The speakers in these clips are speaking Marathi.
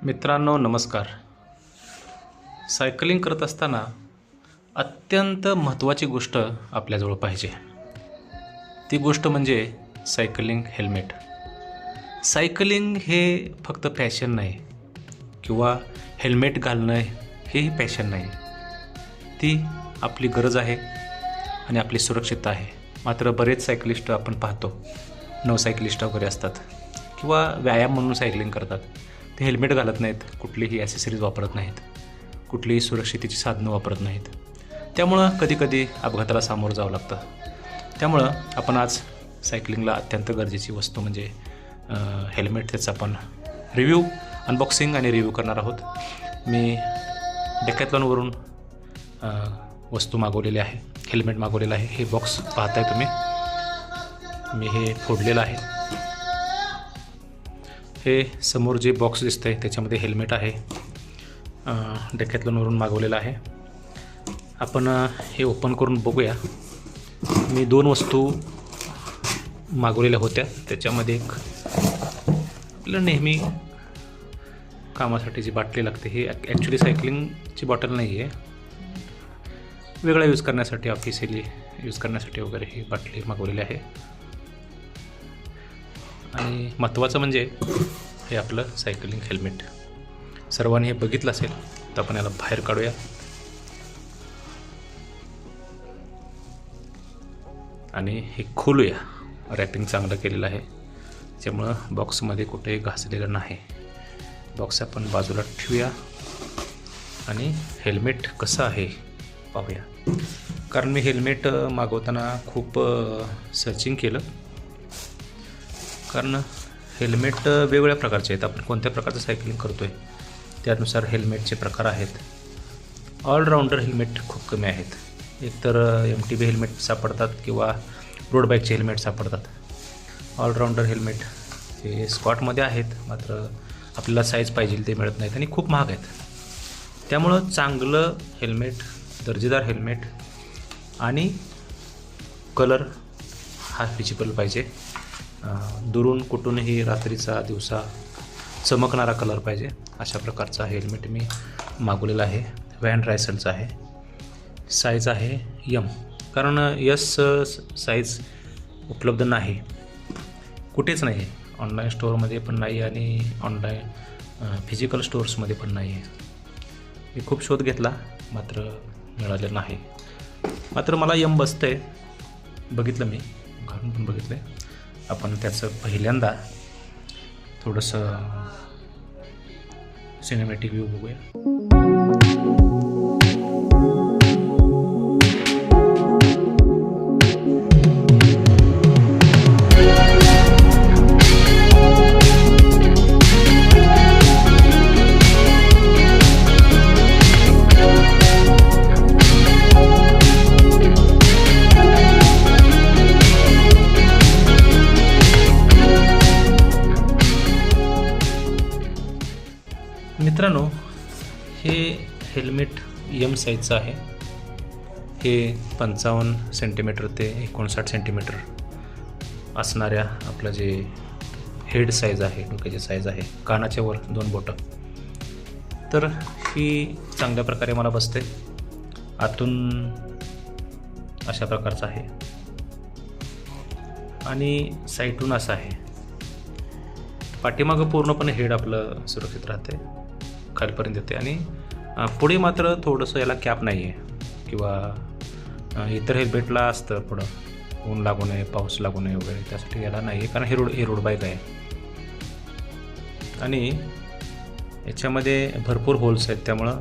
मित्रांनो नमस्कार. सायकलिंग करत असताना अत्यंत महत्त्वाची गोष्ट आपल्याजवळ पाहिजे. ती गोष्ट म्हणजे सायकलिंग हेल्मेट. सायकलिंग हे फक्त फॅशन नाही किंवा हेल्मेट घालणं हेही फॅशन नाही. ती आपली गरज आहे आणि आपली सुरक्षितता आहे. मात्र बरेच सायकलिस्ट आपण पाहतो, नवसायकलिस्ट वगैरे असतात किंवा व्यायाम म्हणून सायकलिंग करतात. ते हेल्मेट घालत नाहीत, कुठलीही ॲसेसरीज वापरत नाहीत, कुठलीही सुरक्षितेची साधनं वापरत नाहीत. त्यामुळं कधीकधी अपघाताला सामोरं जावं लागतं. त्यामुळं आपण आज सायकलिंगला अत्यंत गरजेची वस्तू म्हणजे हेल्मेट, त्याचा आपण रिव्ह्यू, अनबॉक्सिंग आणि रिव्ह्यू करणार आहोत. मी डेकॅथलॉनवरून वस्तू मागवलेली आहे, हेल्मेट मागवलेलं आहे. हे बॉक्स पाहताय तुम्ही, मी हे फोडलेलं आहे. हे समोर जे बॉक्स दिसतं आहे त्याच्यामध्ये हेल्मेट आहे, डेकॅथलॉनवरून मागवलेलं आहे. आपण हे ओपन करून बघूया. मी 2 वस्तू मागवलेल्या होत्या. त्याच्यामध्ये एक आपलं नेहमी कामासाठी जी बाटली लागते, ही ॲक्च्युली सायकलिंगची बॉटल नाही आहे, वेगळा यूज करण्यासाठी, ऑफिशियली यूज करण्यासाठी वगैरे ही बाटली मागवलेली आहे. आणि महत्त्वाचं म्हणजे हे आपलं सायकलिंग हेल्मेट. सर्वांनी हे बघितलं असेल तर आपण याला बाहेर काढूया. आणि हे खोलूया. रॅपिंग चांगलं केलेलं आहे, त्यामुळं बॉक्समध्ये कुठेही घासलेलं नाही. बॉक्स आपण बाजूला ठेवूया आणि हेल्मेट कसं आहे पाहूया. कारण मी हेल्मेट मागवताना खूप सर्चिंग केलं, कारण हेल्मेट वेगवेगळ्या प्रकारचे आहेत. आपण कोणत्या प्रकारचं सायकलिंग करतो आहे त्यानुसार हेल्मेटचे प्रकार आहेत. ऑलराऊंडर हेल्मेट खूप कमी आहेत. एकतर MTB हेल्मेट सापडतात किंवा रोड बाईकचे हेल्मेट सापडतात. ऑलराऊंडर हेल्मेट हे स्कॉटमध्ये आहेत, मात्र आपल्याला साईज पाहिजे ते मिळत नाहीत आणि खूप महाग आहेत. त्यामुळं चांगलं हेल्मेट, दर्जेदार हेल्मेट आणि कलर हा विजिबल पाहिजे. दुरून कुठूनही रात्रीचा दिवसा चमकणारा कलर पाहिजे, अशा प्रकारचा हेल्मेट मी मागवलेला आहे. व्हॅन रायसलचा आहे. साईज आहे M, कारण S साईज उपलब्ध नाही, कुठेच नाही आहे. ऑनलाईन स्टोअरमध्ये पण नाही आणि ऑनलाईन फिजिकल स्टोअर्समध्ये पण नाही आहे. मी खूप शोध घेतला, मात्र मिळालं नाही. मात्र मला M बसतं आहे. बघितलं, मी घालून पण बघितलं आहे. आपण त्याचं पहिल्यांदा थोडंसं सिनेमॅटिक व्ह्यू बघूया. मित्रांनो, हे हेल्मेट M साईजचं आहे. हे 55 सेंटीमीटर ते 59 सेंटीमीटर असणाऱ्या आपलं जे हेड साईज आहे, डोक्याची साईज आहे, कानाच्या वर 2 बोटं, तर ही चांगल्या प्रकारे मला बसते. आतून अशा प्रकारचं आहे आणि साईडून असं आहे. पाठीमागं पूर्णपणे हेड आपलं सुरक्षित राहते, खालीपर्यंत येते. आणि पुढे मात्र थोडंसं याला कॅप नाही आहे किंवा इतर हेल्मेटला असतं पुढं, ऊन लागू नये, पाऊस लागू नये वगैरे, त्यासाठी याला नाही आहे, कारण हे रोड बाईक आहे. आणि याच्यामध्ये भरपूर होल्स आहेत, त्यामुळं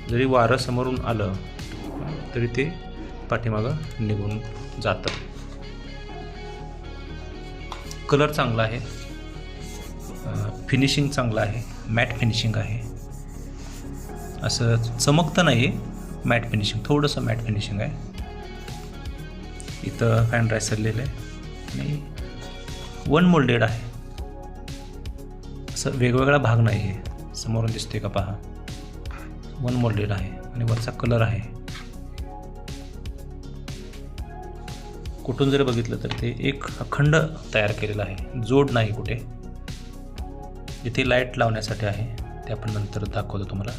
जरी वारं समोरून आलं तरी ते पाठीमागं निघून जातं. कलर चांगला आहे, फिनिशिंग चांगलं आहे, मॅट फिनिशिंग आहे. असं चमकतं नाही, मॅट फिनिशिंग, थोडंसं मॅट फिनिशिंग आहे. इथं व्हॅन रायसल लिहिलं आहे आणि 1 मोल्डेड आहे. असं वेगवेगळा भाग नाही आहे, समोरून दिसतोय का पहा, 1 मोल्डेड आहे. आणि वरचा कलर आहे. कुठून जर बघितलं तर ते एक अखंड तयार केलेलं आहे, जोड नाही कुठे. इथे लाईट लावण्यासाठी आहे, ते आपण नंतर दाखवतो तुम्हाला.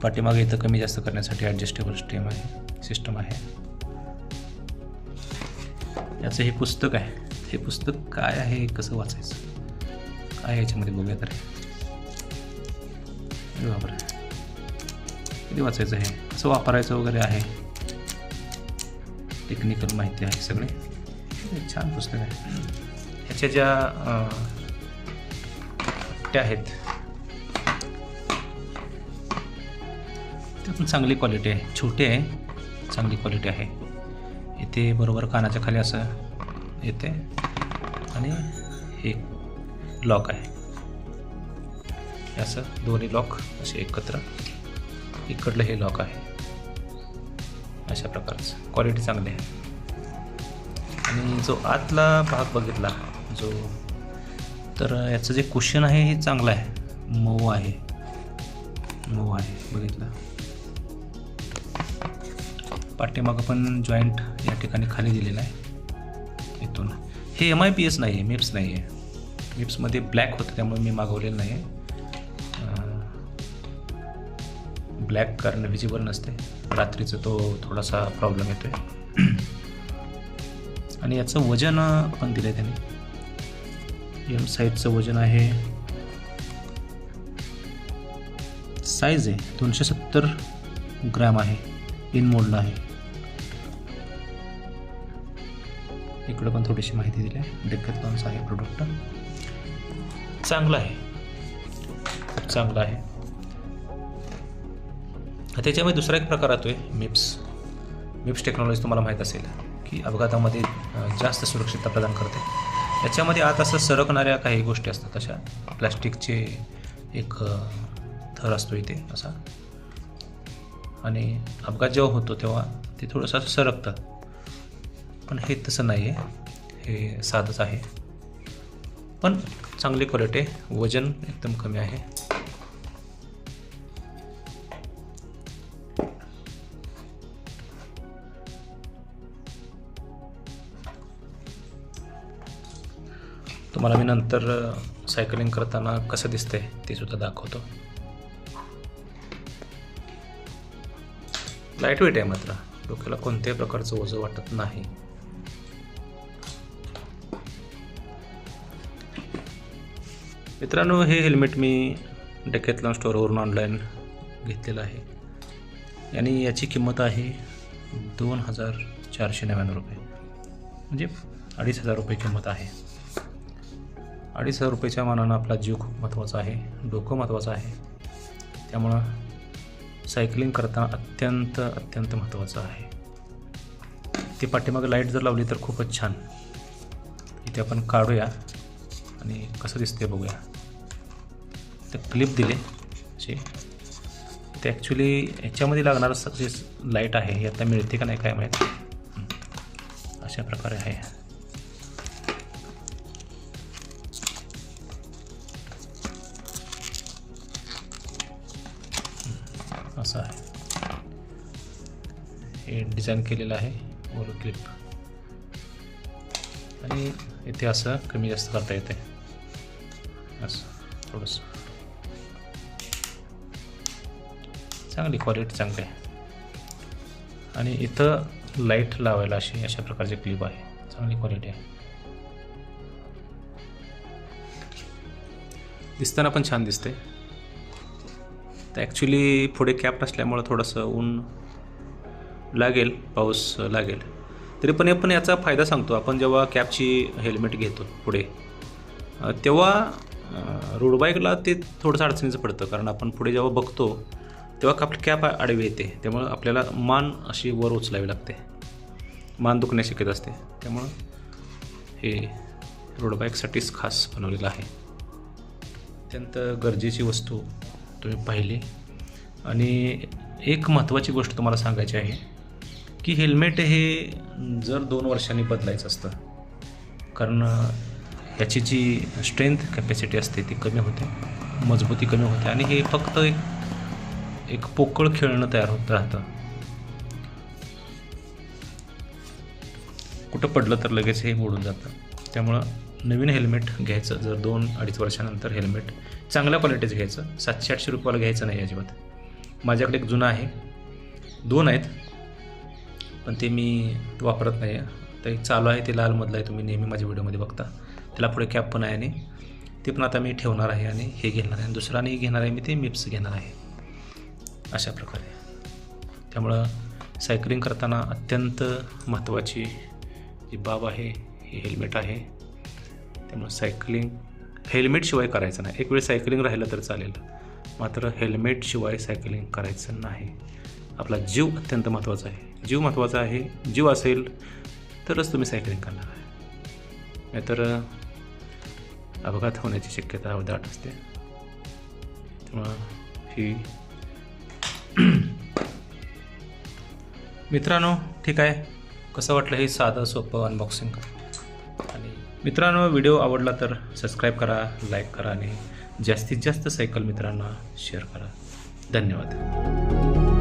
पाठीमागे इथं कमी जास्त करण्यासाठी ॲडजस्टेबल सिस्टम आहे. याचं हे पुस्तक आहे. हे पुस्तक काय आहे, कसं वाचायचं, काय याच्यामध्ये बघूया तर. बरोबर, कधी वाचायचं आहे, कसं वापरायचं वगैरे आहे, टेक्निकल माहिती आहे सगळे. छान पुस्तक आहे. ह्याच्या ज्या पट्ट्या आहेत त्या पण चांगली क्वालिटी आहे. छोटे आहे, चांगली क्वालिटी आहे. इथे बरोबर कानाच्या खाली असं येते आणि हे लॉक आहे. असं दोन्ही लॉक असे एकत्र, इकडलं हे लॉक आहे. अशा प्रकारचं क्वालिटी चांगली आहे. आणि जो आतला भाग बघितला जो, तर याचं जे कुशन आहे हे चांगलं आहे, मऊ आहे बघितलं. पाठीमागं पण जॉईंट या ठिकाणी खाली दिलेला आहे इथून. हे MIPS नाही आहे, मिप्स नाही आहे. मिप्समध्ये ब्लॅक होतं त्यामुळे मी मागवलेलं नाही आहे. ब्लॅक कारण विजिबल नसते, रात्रीचं तो थोडासा प्रॉब्लेम येतो आहे. आणि याचं वजन पण दिलं आहे त्याने. M साईजचं वजन आहे, साईज आहे 270 ग्रॅम आहे. इन मोडला आहे. इकडं पण थोडीशी माहिती दिली आहे. डेकॅथलॉनचं आहे प्रोडक्ट. चांगलं आहे, खूप चांगलं आहे. त्याच्यामध्ये दुसरा एक प्रकार येतो आहे मिप्स टेक्नॉलॉजी. तुम्हाला माहीत असेल की अपघातामध्ये जास्त सुरक्षितता प्रदान करते. याच्यामध्ये आत असं सरकणाऱ्या काही गोष्टी असतात, अशा प्लॅस्टिकचे एक थर असतो इथे असा, आणि अपघात जेव्हा होतो तेव्हा ते थोडंसं सरकतं. पण हे तसं नाही आहे, हे साधंच आहे. पण चांगली क्वालिटी आहे. वजन एकदम कमी आहे. तुम्हाला मी नंतर सायकलिंग करताना कसं दिसतंय ते सुद्धा दाखवतो. लाईट वेट आहे, मात्र डोक्याला कोणत्याही प्रकारचं ओझं वाटत नाही. मित्रांनो, हे हेल्मेट मी डेकॅथलॉन स्टोअरवरून ऑनलाईन घेतलेलं आहे आणि याची किंमत आहे 2499 रुपये, म्हणजे 2500 रुपये किंमत आहे. 2500 रुपयाच्या मानानं आपला जीव खूप महत्त्वाचा आहे, डोकं महत्त्वाचं आहे. त्यामुळं सायकलिंग करताना अत्यंत महत्त्वाचं आहे. ती पाठीमागं लाईट जर लावली तर खूपच छान. इथे आपण काढूया आणि कसं दिसते बघूया. ते क्लिप दिले असे. ते ॲक्च्युली याच्यामध्ये लागणारं जे लाईट आहे हे आता मिळते का नाही काय माहीत. अशा प्रकारे आहे. असं आहे हे डिझाईन केलेलं आहे वर क्लिप. आणि इथे असं कमी जास्त करता येते, असं थोडंसं. चांगली क्वालिटी चांगली आहे. आणि इथं लाईट लावायला अशा प्रकारचे क्लिप आहे. चांगली क्वालिटी आहे. दिसताना पण छान दिसते. तर ॲक्च्युली पुढे कॅप नसल्यामुळं थोडंसं ऊन लागेल, पाऊस लागेल, तरी पण आपण याचा फायदा सांगतो. आपण जेव्हा कॅपची हेल्मेट घेतो पुढे, तेव्हा रोड बाईकला ते थोडंसं अडचणीचं पडतं. कारण आपण पुढे जेव्हा बघतो तेव्हा आपली कॅप आडवी येते. त्यामुळं आपल्याला मान अशी वर उचलावी लागते, मान दुखण्याची शक्यता असते. त्यामुळं हे रोड बाईकसाठीच खास बनवलेलं आहे. अत्यंत गरजेची वस्तू तुम्ही पाहिली. आणि एक महत्त्वाची गोष्ट तुम्हाला सांगायची आहे की हेल्मेट हे जर 2 वर्षांनी बदलायचं असतं, कारण याची जी स्ट्रेंथ कॅपॅसिटी असते ती कमी होते, मजबूती कमी होते. आणि हे फक्त एक पोकळ खेळणं तयार होत राहतं. कुठं पडलं तर लगेच हे मोडून जातं. त्यामुळं नवीन हेल्मेट घ्यायचं, जर 2-2.5 वर्षानंतर हेल्मेट चांगल्या क्वालिटीचं घ्यायचं, 700-800 रुपयाला घ्यायचं नाही अजिबात. माझ्याकडे एक जुनं आहे, 2 आहेत, पण ते मी वापरत नाही आहे. तर एक चालू आहे, ते लालमधलं आहे, तुम्ही नेहमी माझ्या व्हिडिओमध्ये बघता. त्याला पुढे कॅप पण आहे आणि ते पण आता मी ठेवणार आहे आणि हे घेणार आहे. आणि दुसरा नाही घेणार आहे मी, ते मिप्स घेणार आहे. अशा प्रकारे. त्यामुळं सायकलिंग करताना अत्यंत महत्त्वाची जी बाब आहे हे हेल्मेट आहे. त्यामुळे हेल्मेटशिवाय करायचं नाही. एक वेळ सायकलिंग राहिलं तर चालेल, मात्र हेल्मेटशिवाय सायकलिंग करायचं नाही. आपला जीव अत्यंत महत्त्वाचा आहे. जीव महत्त्वाचा आहे. जीव असेल तरच तुम्ही सायकलिंग करणार आहे, नाहीतर अपघात होण्याची शक्यता दाट असते. त्यामुळं ही मित्रांनो, ठीक आहे. कसं वाटलं हे साधं सोपं अनबॉक्सिंग? आणि मित्रांनो, व्हिडिओ आवडला तर सबस्क्राईब करा, लाईक करा आणि जास्तीत जास्त सायकल मित्रांना शेअर करा. धन्यवाद.